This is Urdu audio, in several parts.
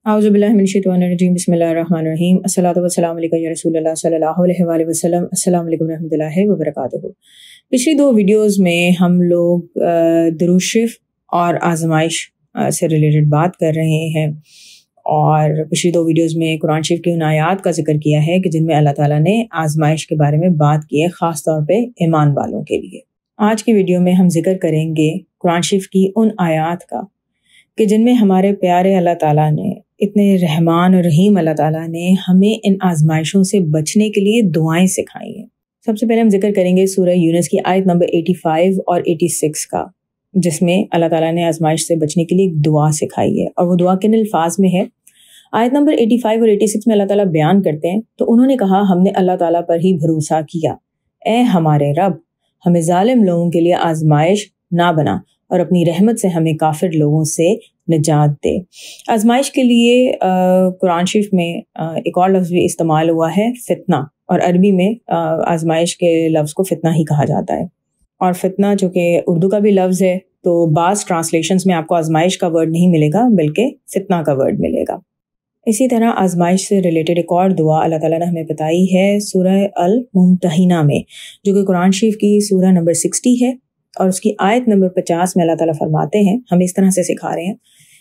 اعوذ باللہ من الشیطان الرجیم بسم اللہ الرحمن الرحیم الصلاۃ والسلام علیکم یا رسول اللہ صلی اللہ علیہ وآلہ وسلم۔ السلام علیکم ورحمۃ اللہ وبرکاتہ۔ پچھلی 2 ویڈیوز میں ہم لوگ درود شریف اور آزمائش سے ریلیٹڈ بات کر رہے ہیں، اور پچھلی 2 ویڈیوز میں قرآن شریف کی ان آیات کا ذکر کیا ہے کہ جن میں اللہ تعالیٰ نے آزمائش کے بارے میں بات کی ہے، خاص طور پہ ایمان والوں کے لیے۔ آج کی ویڈیو میں ہم ذکر کریں گے قرآن شریف کی ان آیات کا کہ جن میں ہمارے پیارے اللہ تعالیٰ نے، اتنے رحمان اور رحیم اللہ تعالیٰ نے ہمیں ان آزمائشوں سے بچنے کے لیے دعائیں سکھائی ہیں۔ سب سے پہلے ہم ذکر کریں گے سورہ یونس کی آیت نمبر 85 اور 86 کا، جس میں اللہ تعالیٰ نے آزمائش سے بچنے کے لیے ایک دعا سکھائی ہے، اور وہ دعا کن الفاظ میں ہے۔ آیت نمبر 85 اور 86 میں اللہ تعالیٰ بیان کرتے ہیں، تو انہوں نے کہا ہم نے اللہ تعالیٰ پر ہی بھروسہ کیا، اے ہمارے رب ہمیں ظالم لوگوں کے لیے آزمائش نہ بنا اور اپنی رحمت سے ہمیں کافر لوگوں سے نجات دے۔ آزمائش کے لیے قرآن شریف میں ایک اور لفظ بھی استعمال ہوا ہے، فتنہ، اور عربی میں آزمائش کے لفظ کو فتنہ ہی کہا جاتا ہے، اور فتنہ جو کہ اردو کا بھی لفظ ہے، تو بعض ٹرانسلیشنز میں آپ کو آزمائش کا ورڈ نہیں ملے گا بلکہ فتنہ کا ورڈ ملے گا۔ اسی طرح آزمائش سے ریلیٹڈ ایک اور دعا اللہ تعالیٰ نے ہمیں بتائی ہے سورہ الممتحنہ میں، جو کہ قرآن شریف کی سورہ نمبر 60 ہے، اور اس کی آیت نمبر 50 میں اللہ تعالیٰ فرماتے ہیں، ہمیں اس طرح سے سکھا رہے ہیں،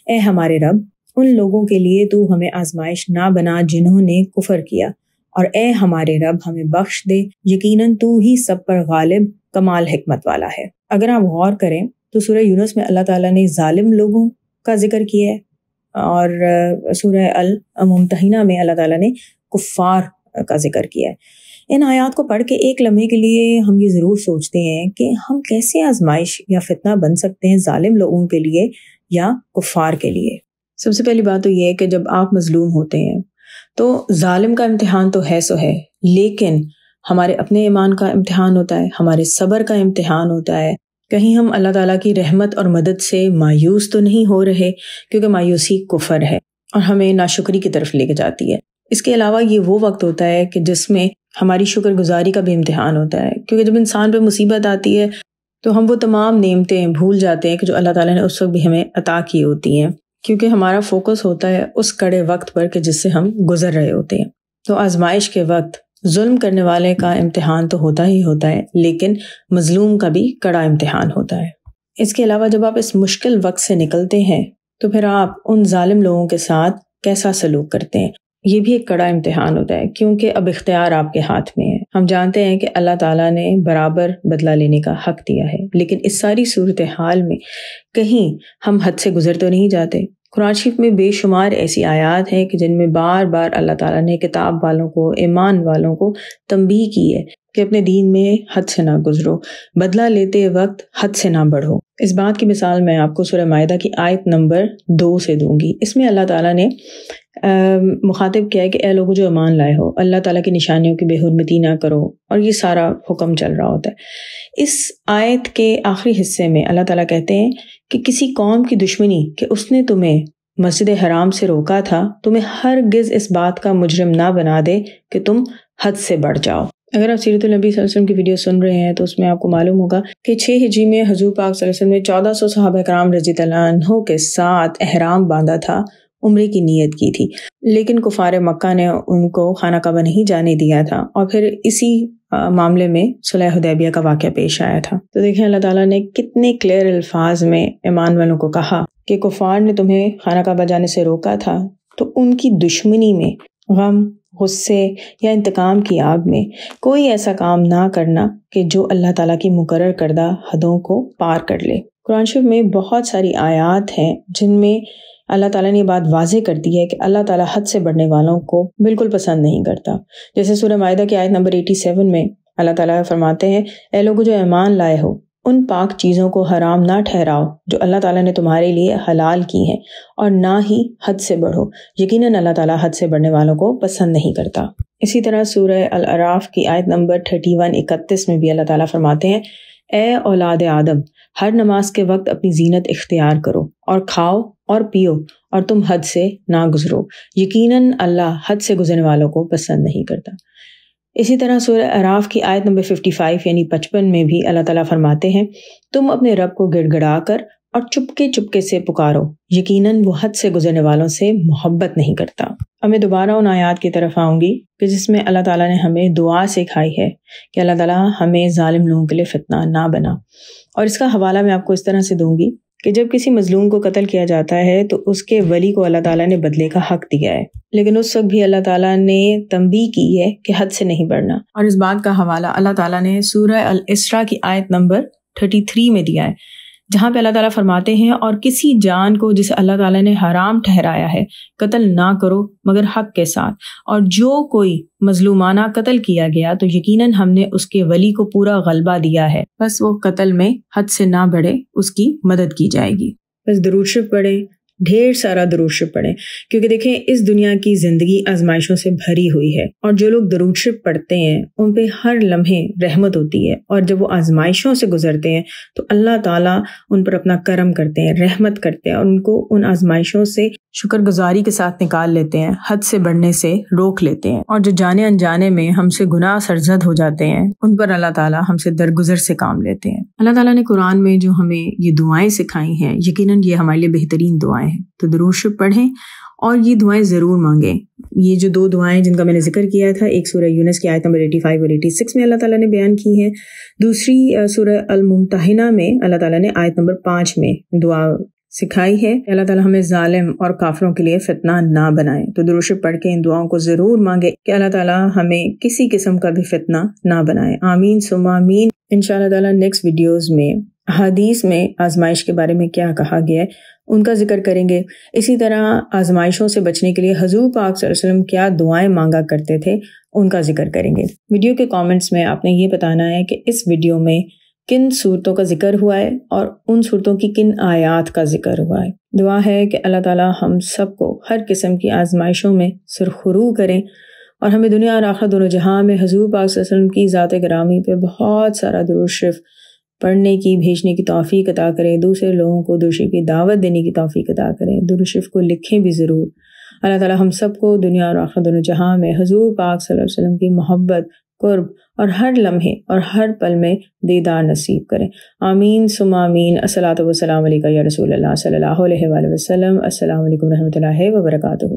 اے ہمارے رب ان لوگوں کے لیے تو ہمیں آزمائش نہ بنا جنہوں نے کفر کیا، اور اے ہمارے رب ہمیں بخش دے، یقیناً تو ہی سب پر غالب کمال حکمت والا ہے۔ اگر آپ غور کریں تو سورہ یونس میں اللہ تعالیٰ نے ظالم لوگوں کا ذکر کیا ہے، اور سورہ الممتحنہ میں اللہ تعالیٰ نے کفار کا ذکر کیا ہے۔ ان آیات کو پڑھ کے ایک لمحے کے لیے ہم یہ ضرور سوچتے ہیں کہ ہم کیسے آزمائش یا فتنہ بن سکتے ہیں ظالم لوگوں کے لیے یا کفار کے لیے۔ سب سے پہلی بات تو یہ ہے کہ جب آپ مظلوم ہوتے ہیں تو ظالم کا امتحان تو ہے سو ہے، لیکن ہمارے اپنے ایمان کا امتحان ہوتا ہے، ہمارے صبر کا امتحان ہوتا ہے۔ کہیں ہم اللہ تعالیٰ کی رحمت اور مدد سے مایوس تو نہیں ہو رہے، کیونکہ مایوسی کفر ہے اور ہمیں ناشکری کی طرف لے کے جاتی ہے۔ اس کے علاوہ یہ وہ وقت ہوتا ہے کہ جس میں ہماری شکر گزاری کا بھی امتحان ہوتا ہے، کیونکہ جب انسان پہ مصیبت آتی ہے تو ہم وہ تمام نعمتیں بھول جاتے ہیں کہ جو اللہ تعالیٰ نے اس وقت بھی ہمیں عطا کی ہوتی ہیں، کیونکہ ہمارا فوکس ہوتا ہے اس کڑے وقت پر کہ جس سے ہم گزر رہے ہوتے ہیں۔ تو آزمائش کے وقت ظلم کرنے والے کا امتحان تو ہوتا ہی ہوتا ہے، لیکن مظلوم کا بھی کڑا امتحان ہوتا ہے۔ اس کے علاوہ جب آپ اس مشکل وقت سے نکلتے ہیں تو پھر آپ ان ظالم لوگوں کے ساتھ کیسا سلوک کرتے ہیں، یہ بھی ایک کڑا امتحان ہوتا ہے، کیونکہ اب اختیار آپ کے ہاتھ میں ہے۔ ہم جانتے ہیں کہ اللہ تعالیٰ نے برابر بدلہ لینے کا حق دیا ہے، لیکن اس ساری صورتحال میں کہیں ہم حد سے گزر تو نہیں جاتے۔ قرآن شریف میں بے شمار ایسی آیات ہیں کہ جن میں بار بار اللہ تعالیٰ نے کتاب والوں کو، ایمان والوں کو تنبیہ کی ہے کہ اپنے دین میں حد سے نہ گزرو، بدلہ لیتے وقت حد سے نہ بڑھو۔ اس بات کی مثال میں آپ کو سورہ مائدہ کی آیت نمبر 2 سے دوں گی۔ اس میں اللہ تعالیٰ نے مخاطب کیا ہے کہ اے لوگو جو ایمان لائے ہو، اللہ تعالیٰ کی نشانیوں کی بے حرمتی نہ کرو، اور یہ سارا حکم چل رہا ہوتا ہے۔ اس آیت کے آخری حصے میں اللہ تعالیٰ کہتے ہیں کہ کسی قوم کی دشمنی کہ اس نے تمہیں مسجد حرام سے روکا تھا، تمہیں ہرگز اس بات کا مجرم نہ بنا دے کہ تم حد سے بڑھ جاؤ۔ اگر آپ سیرت النبی صلی اللہ علیہ وسلم کی ویڈیو سن رہے ہیں تو اس میں آپ کو معلوم ہوگا کہ 6 ہجری میں حضور پاک صلی اللہ علیہ وسلم نے 1400 صحابہ کرام رضی اللہ عنہ کے ساتھ احرام باندھا تھا، عمرے کی نیت کی تھی، لیکن کفار مکہ نے ان کو خانہ کعبہ نہیں جانے دیا تھا، اور پھر اسی معاملے میں صلح حدیبیہ کا واقعہ پیش آیا تھا۔ تو دیکھیں اللہ تعالیٰ نے کتنے کلیئر الفاظ میں ایمان والوں کو کہا کہ کفار نے تمہیں خانہ کعبہ جانے سے روکا تھا، تو ان کی دشمنی میں، غم، غصے یا انتقام کی آگ میں کوئی ایسا کام نہ کرنا کہ جو اللہ تعالیٰ کی مقرر کردہ حدوں کو پار کر لے۔ قرآن شریف میں بہت ساری آیات ہیں جن میں اللہ تعالیٰ نے یہ بات واضح کر دی ہے کہ اللہ تعالیٰ حد سے بڑھنے والوں کو بالکل پسند نہیں کرتا۔ جیسے سورہ مائدہ کی آیت نمبر 87 میں اللہ تعالیٰ فرماتے ہیں، اے لوگو جو ایمان لائے ہو، ان پاک چیزوں کو حرام نہ ٹھہراؤ جو اللہ تعالیٰ نے تمہارے لیے حلال کی ہیں، اور نہ ہی حد سے بڑھو، یقیناً اللہ تعالیٰ حد سے بڑھنے والوں کو پسند نہیں کرتا۔ اسی طرح سورہ الاعراف کی آیت نمبر 31 میں بھی اللہ تعالیٰ فرماتے ہیں، اے اولاد آدم، ہر نماز کے وقت اپنی زینت اختیار کرو اور کھاؤ اور پیو، اور تم حد سے نہ گزرو، یقیناً اللہ حد سے گزرنے والوں کو پسند نہیں کرتا۔ اسی طرح سورہ اعراف کی آیت نمبر 55 یعنی 55 میں بھی اللہ تعالیٰ فرماتے ہیں، تم اپنے رب کو گڑ گڑا کر اور چپکے سے پکارو، یقیناً وہ حد سے گزرنے والوں سے محبت نہیں کرتا۔ اب میں دوبارہ ان آیات کی طرف آؤں گی کہ جس میں اللہ تعالیٰ نے ہمیں دعا سکھائی ہے کہ اللہ تعالیٰ ہمیں ظالم لوگوں کے لیے فتنہ نہ بنا، اور اس کا حوالہ میں آپ کو اس طرح سے دوں گی کہ جب کسی مظلوم کو قتل کیا جاتا ہے تو اس کے ولی کو اللہ تعالیٰ نے بدلے کا حق دیا ہے، لیکن اس وقت بھی اللہ تعالیٰ نے تنبیہ کی ہے کہ حد سے نہیں بڑھنا، اور اس بات کا حوالہ اللہ تعالیٰ نے سورہ الاسراء کی آیت نمبر 33 میں دیا ہے، جہاں پہ اللہ تعالیٰ فرماتے ہیں اور کسی جان کو جسے اللہ تعالیٰ نے حرام ٹھہرایا ہے قتل نہ کرو مگر حق کے ساتھ، اور جو کوئی مظلومانہ قتل کیا گیا تو یقیناً ہم نے اس کے ولی کو پورا غلبہ دیا ہے، بس وہ قتل میں حد سے نہ بڑھے، اس کی مدد کی جائے گی۔ بس درود شریف پڑھیں، ڈھیر سارا درود شریف پڑھیں، کیونکہ دیکھیں اس دنیا کی زندگی آزمائشوں سے بھری ہوئی ہے، اور جو لوگ درود شریف پڑھتے ہیں ان پہ ہر لمحے رحمت ہوتی ہے، اور جب وہ آزمائشوں سے گزرتے ہیں تو اللہ تعالیٰ ان پر اپنا کرم کرتے ہیں، رحمت کرتے ہیں، اور ان کو ان آزمائشوں سے شکر گزاری کے ساتھ نکال لیتے ہیں، حد سے بڑھنے سے روک لیتے ہیں، اور جو جانے انجانے میں ہم سے گناہ سرزد ہو جاتے ہیں ان پر اللہ تعالیٰ ہم سے درگزر سے کام لیتے ہیں۔ اللہ تعالیٰ نے قرآن میں جو ہمیں یہ دعائیں سکھائی ہیں، یقیناً یہ ہمارے لیے بہترین دعائیں ہیں، تو درود شریف پڑھیں اور یہ دعائیں ضرور مانگیں۔ یہ جو 2 دعائیں جن کا میں نے ذکر کیا تھا، ایک سورہ یونس کی آیت نمبر 85 اور 86 میں اللہ تعالیٰ نے بیان کی ہے، دوسری سورہ الممتحنہ میں اللہ تعالیٰ نے آیت نمبر 5 میں دعا سکھائی ہے کہ اللہ تعالیٰ ہمیں ظالم اور کافروں کے لیے فتنہ نہ بنائے۔ تو درود شریف پڑھ کے ان دعاؤں کو ضرور مانگے کہ اللہ تعالیٰ ہمیں کسی قسم کا بھی فتنہ نہ بنائے، آمین ثم آمین۔ انشاءاللہ تعالیٰ نیکسٹ ویڈیوز میں حدیث میں آزمائش کے بارے میں کیا کہا گیا ہے ان کا ذکر کریں گے، اسی طرح آزمائشوں سے بچنے کے لیے حضور پاک صلی اللہ علیہ وسلم کیا دعائیں مانگا کرتے تھے ان کا ذکر کریں گے۔ ویڈیو کے کامنٹس میں آپ نے یہ بتانا ہے کہ اس ویڈیو میں کن صورتوں کا ذکر ہوا ہے اور ان صورتوں کی کن آیات کا ذکر ہوا ہے۔ دعا ہے کہ اللہ تعالیٰ ہم سب کو ہر قسم کی آزمائشوں میں سرخرو کریں، اور ہمیں دنیا اور آخرت دونوں جہاں میں حضور پاک صلی اللہ علیہ وسلم کی ذات گرامی پہ بہت سارا درود شریف پڑھنے کی، بھیجنے کی توفیق عطا کریں، دوسرے لوگوں کو درود شریف کی دعوت دینے کی توفیق عطا کریں، درود شریف کو لکھیں بھی ضرور۔ اللہ تعالیٰ ہم سب کو دنیا اور آخرت دونوں جہاں میں حضور پاک صلی اللہ علیہ وسلم کی محبت، قرب اور ہر لمحے اور ہر پل میں دیدار نصیب کریں، آمین ثم آمین۔ الصلاۃ والسلام علیکہ یا رسول اللہ صلی اللہ علیہ وآلہ وسلم۔ السلام علیکم ورحمۃ اللہ وبرکاتہ۔